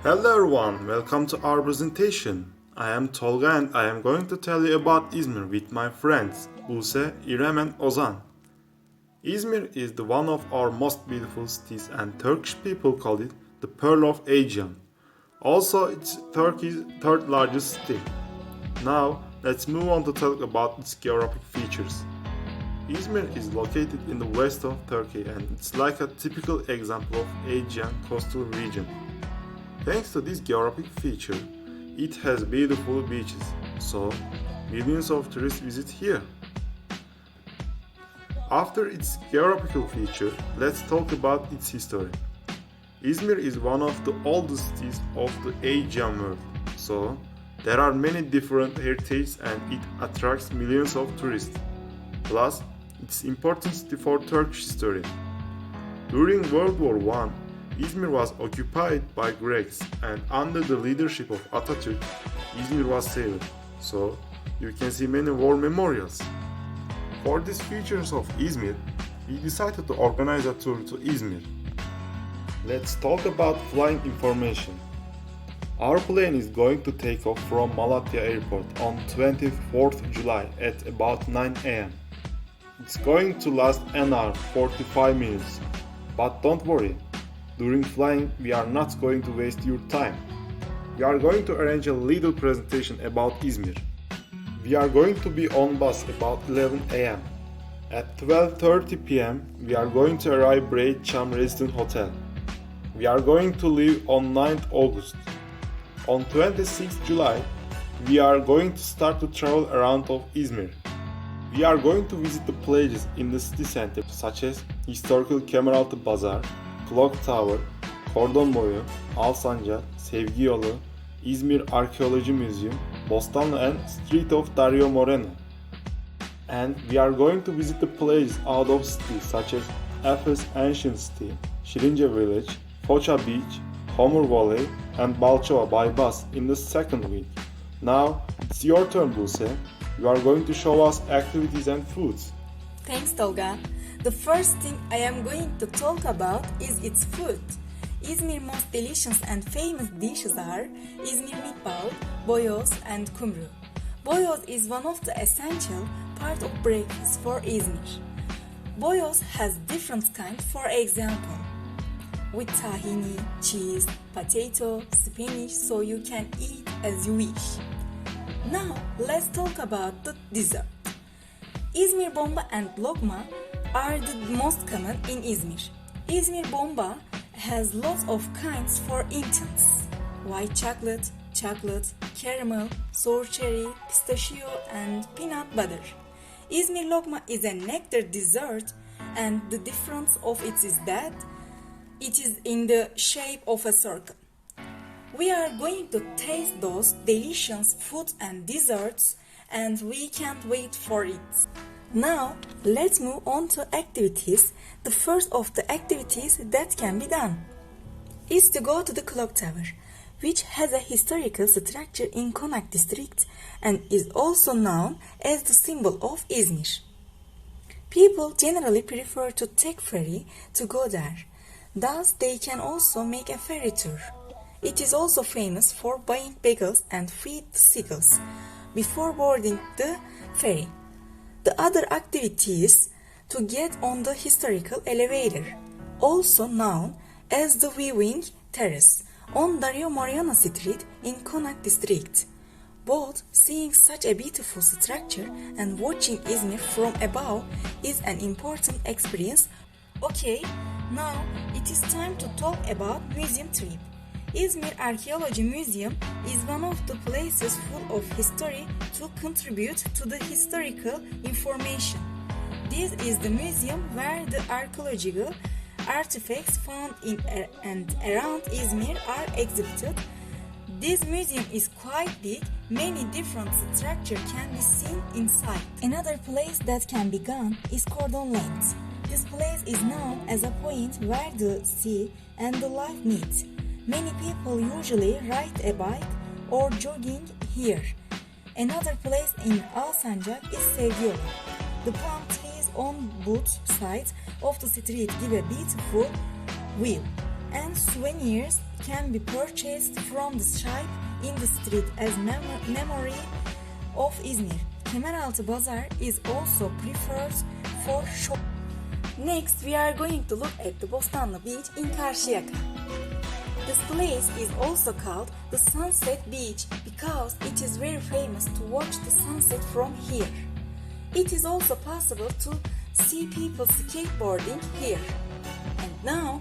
Hello everyone, welcome to our presentation. I am Tolga and I am going to tell you about Izmir with my friends Buse, İrem and Ozan. Izmir is the one of our most beautiful cities and Turkish people call it the Pearl of Aegean. Also, it's Turkey's third largest city. Now, let's move on to talk about its geographic features. Izmir is located in the west of Turkey and it's like a typical example of Aegean coastal region. Thanks to this geographic feature, it has beautiful beaches, so millions of tourists visit here. After its geographical feature, let's talk about its history. Izmir is one of the oldest cities of the Aegean world, so there are many different heritages and it attracts millions of tourists. Plus, it's important city for Turkish history. During World War I, Izmir was occupied by Greeks and under the leadership of Atatürk, Izmir was saved, so you can see many war memorials. For these features of Izmir, we decided to organize a tour to Izmir. Let's talk about flying information. Our plane is going to take off from Malatya Airport on 24th July at about 9 am. It's going to last an hour 45 minutes, but don't worry. During flying, we are not going to waste your time. We are going to arrange a little presentation about Izmir. We are going to be on bus about 11 am. At 12:30 pm, we are going to arrive Braid Cham Residence Hotel. We are going to leave on 9th August. On 26th July, we are going to start to travel around of Izmir. We are going to visit the places in the city center such as historical Kemeraltı Bazaar, Clock Tower, Kordon Boyu, Alsancak, Sevgi Yolu, İzmir Archaeology Museum, Bostanlı and Street of Dario Moreno. And we are going to visit the places out of city such as Efes Ancient City, Şirince Village, Foça Beach, Homer Valley and Balçova by bus in the second week. Now, it's your turn, Buse. You are going to show us activities and foods. Thanks, Tolga. The first thing I am going to talk about is its food. Izmir's most delicious and famous dishes are İzmir meatball, boyoz and kumru. Boyoz is one of the essential part of breakfast for Izmir. Boyoz has different kinds, for example, with tahini, cheese, potato, spinach, so you can eat as you wish. Now, let's talk about the dessert. İzmir bomba and lokma are the most common in Izmir. İzmir bomba has lots of kinds for instance: white chocolate, caramel, sour cherry, pistachio and peanut butter. İzmir lokma is a nectar dessert and the difference of it is that it is in the shape of a circle. We are going to taste those delicious foods and desserts and we can't wait for it. Now, let's move on to activities. The first of the activities that can be done is to go to the clock tower, which has a historical structure in Konak district and is also known as the symbol of Izmir. People generally prefer to take ferry to go there. Thus, they can also make a ferry tour. It is also famous for buying bagels and feed the seagulls before boarding the ferry. The other activity is to get on the historical elevator, also known as the viewing terrace, on Dario Moreno Street in Konak district. Both seeing such a beautiful structure and watching Izmir from above is an important experience. Okay, now it is time to talk about museum trip. İzmir Archaeology Museum is one of the places full of history to contribute to the historical information. This is the museum where the archaeological artifacts found in and around Izmir are exhibited. This museum is quite big, many different structures can be seen inside. Another place that can be gone is Cordon Lanes. This place is known as a point where the sea and the life meet. Many people usually ride a bike or jogging here. Another place in Alsancak is Sevgi Yolu. The palm trees on both sides of the street give a beautiful view. and souvenirs can be purchased from the shop in the street as memory of Izmir. Kemeraltı Bazaar is also preferred for shopping. Next, we are going to look at the Bostanlı Beach in Karşıyaka. This place is also called the Sunset Beach because it is very famous to watch the sunset from here. It is also possible to see people skateboarding here. And now,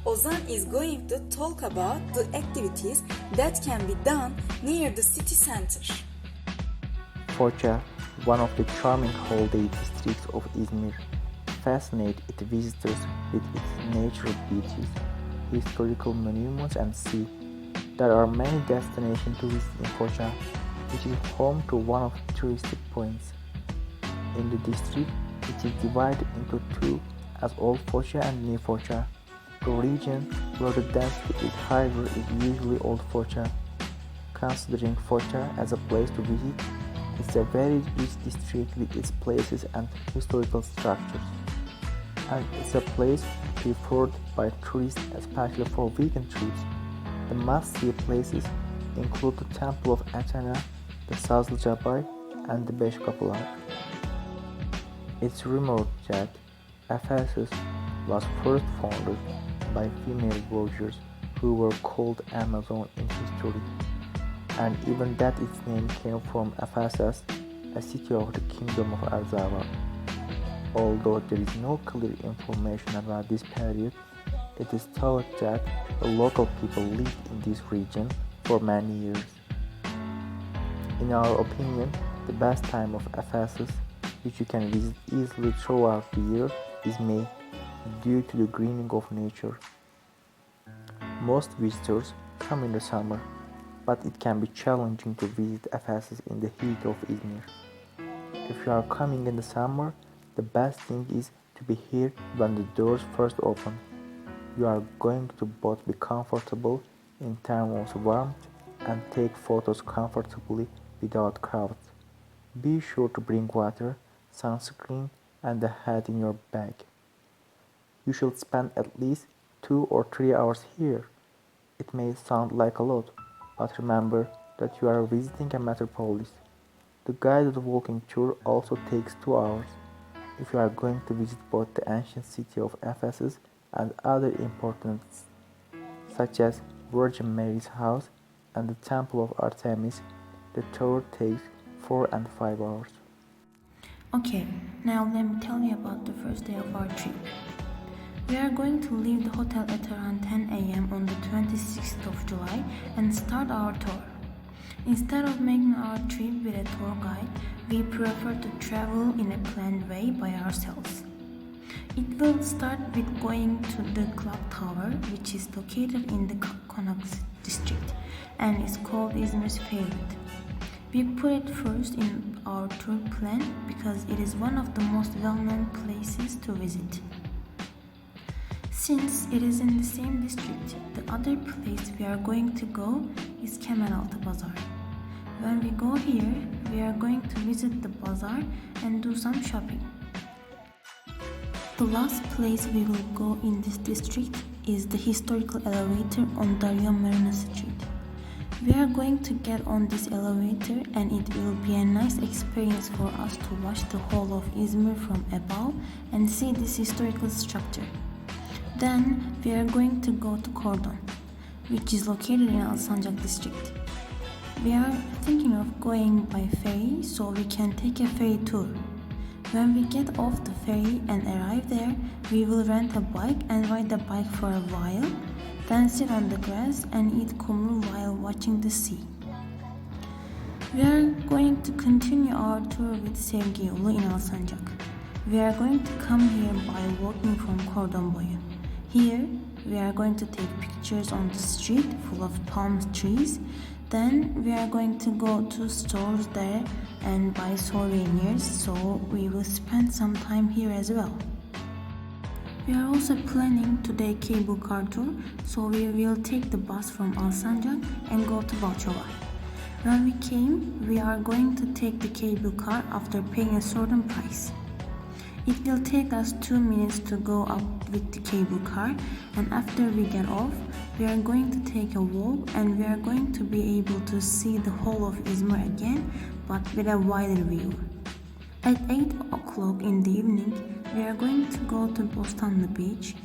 Ozan is going to talk about the activities that can be done near the city center. Foça, one of the charming holiday districts of Izmir, fascinates its visitors with its natural beauties, historical monuments and sea. There are many destinations to visit in Foça, which is home to one of the touristic points. In the district, it is divided into two as Old Foça and New Foça. The region where the density is higher is usually Old Foça. Considering Foça as a place to visit, it's a very rich district with its places and historical structures. And it's a place preferred by tourists, especially for weekend trips. The must-see places include the Temple of Athena, the Sazlı Cabay, and the Beş Kapılar. It's rumored that Ephesus was first founded by female warriors who were called Amazon in history, and even that its name came from Ephesus, a city of the kingdom of Arzawa. Although there is no clear information about this period, it is thought that the local people lived in this region for many years. In our opinion, the best time of Ephesus, which you can visit easily throughout the year, is May, due to the greening of nature. Most visitors come in the summer, but it can be challenging to visit Ephesus in the heat of Izmir. If you are coming in the summer, the best thing is to be here when the doors first open. You are going to both be comfortable in terms of warmth and take photos comfortably without crowds. Be sure to bring water, sunscreen, and a hat in your bag. You should spend at least 2 or 3 hours here. It may sound like a lot, but remember that you are visiting a metropolis. The guided walking tour also takes 2 hours. If you are going to visit both the ancient city of Ephesus and other important such as Virgin Mary's house and the Temple of Artemis, the tour takes 4 and 5 hours. Okay, now let me tell you about the first day of our trip. We are going to leave the hotel at around 10 a.m. on the 26th of July and start our tour. Instead of making our trip with a tour guide, we prefer to travel in a planned way by ourselves. It will start with going to the clock tower, which is located in the Konak district and is called Izmir's favorite. We put it first in our tour plan because it is one of the most well-known places to visit. Since it is in the same district, the other place we are going to go is Kemeraltı Bazaar. When we go here, we are going to visit the bazaar and do some shopping. The last place we will go in this district is the historical elevator on Darya Marina Street. We are going to get on this elevator and it will be a nice experience for us to watch the whole of Izmir from above and see this historical structure. Then we are going to go to Kordon, which is located in Alsancak district. We are thinking of going by ferry so we can take a ferry tour. When we get off the ferry and arrive there, we will rent a bike and ride the bike for a while, then sit on the grass and eat kumru while watching the sea. We are going to continue our tour with Sevgi Yolu in Alsancak. We are going to come here by walking from Kordon Boyu. Here, we are going to take pictures on the street full of palm trees. Then we are going to go to stores there and buy souvenirs, so we will spend some time here as well. We are also planning today cable car tour, so we will take the bus from Alsancak and go to Balçova. When we came, we are going to take the cable car after paying a certain price. It will take us 2 minutes to go up with the cable car, and after we get off, we are going to take a walk and we are going to be able to see the whole of Izmir again, but with a wider view. At 8 o'clock in the evening, we are going to go to Bostanlı Beach,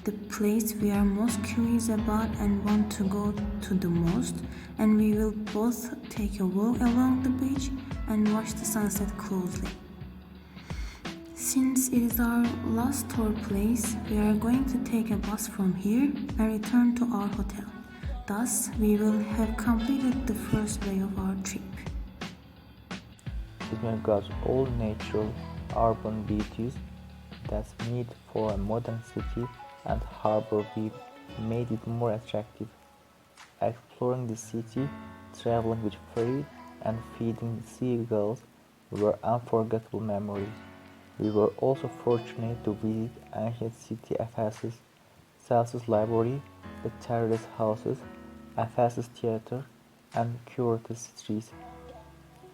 the place we are most curious about and want to go to the most, and we will both take a walk along the beach and watch the sunset closely. Since it is our last tour place, we are going to take a bus from here and return to our hotel. Thus, we will have completed the first day of our trip. Izmir got all natural urban beauties that's needed for a modern city, and harbor view made it more attractive. Exploring the city, traveling with ferry, and feeding seagulls were unforgettable memories. We were also fortunate to visit ancient city Ephesus, Celsus Library, the terrace houses, Ephesus Theater, and Curious Street,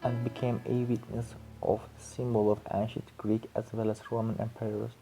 and became a witness of the symbol of ancient Greek as well as Roman emperors.